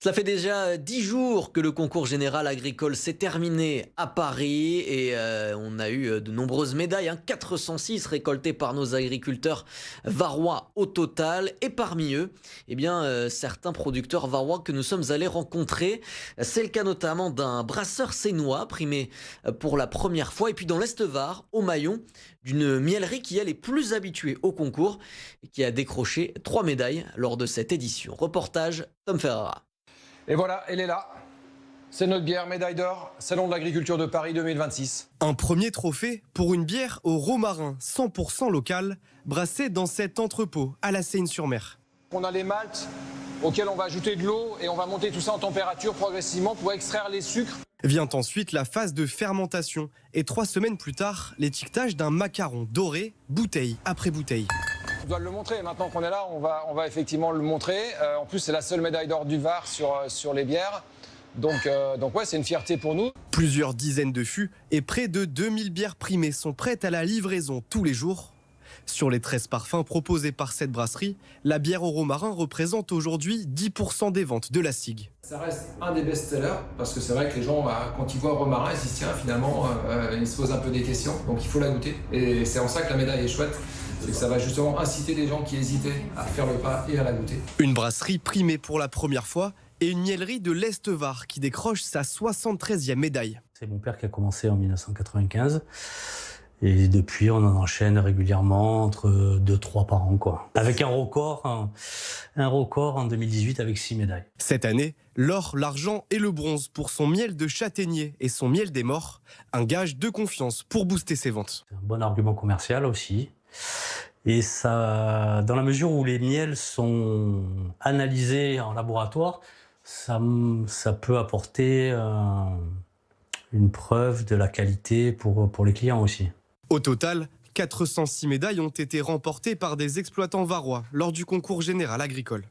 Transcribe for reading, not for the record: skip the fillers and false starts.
Ça fait déjà 10 jours que le concours général agricole s'est terminé à Paris et on a eu de nombreuses médailles, 406 récoltées par nos agriculteurs varois au total. Et parmi eux, certains producteurs varois que nous sommes allés rencontrer. C'est le cas notamment d'un brasseur sénois primé pour la première fois. Et puis dans l'Est-Var, au Maillon, d'une miellerie qui elle est plus habituée au concours et qui a décroché 3 médailles lors de cette édition. Reportage Tom Ferrara. Et voilà, elle est là. C'est notre bière médaille d'or, Salon de l'agriculture de Paris 2026. Un premier trophée pour une bière au romarin 100% local, brassée dans cet entrepôt à la Seyne-sur-Mer. On a les maltes auxquels on va ajouter de l'eau et on va monter tout ça en température progressivement pour extraire les sucres. Vient ensuite la phase de fermentation et 3 semaines plus tard, l'étiquetage d'un macaron doré, bouteille après bouteille. On doit le montrer, maintenant qu'on est là, on va effectivement le montrer. En plus, c'est la seule médaille d'or du Var sur les bières. Donc ouais, c'est une fierté pour nous. Plusieurs dizaines de fûts et près de 2000 bières primées sont prêtes à la livraison tous les jours. Sur les 13 parfums proposés par cette brasserie, la bière au romarin représente aujourd'hui 10% des ventes de la SIG. Ça reste un des best-sellers, parce que c'est vrai que les gens, quand ils voient romarin, ils se disent tiens, finalement, ils se posent un peu des questions, donc il faut la goûter. Et c'est en ça que la médaille est chouette. C'est que ça va justement inciter les gens qui hésitaient à faire le pas et à la goûter. Une brasserie primée pour la première fois et une miellerie de l'Est-Var qui décroche sa 73e médaille. C'est mon père qui a commencé en 1995 et depuis on en enchaîne régulièrement entre 2-3 par an, quoi. Avec un record en 2018 avec 6 médailles. Cette année, l'or, l'argent et le bronze pour son miel de châtaignier et son miel des morts, un gage de confiance pour booster ses ventes. C'est un bon argument commercial aussi. Et ça, dans la mesure où les miels sont analysés en laboratoire, ça peut apporter une preuve de la qualité pour les clients aussi. Au total, 406 médailles ont été remportées par des exploitants varois lors du concours général agricole.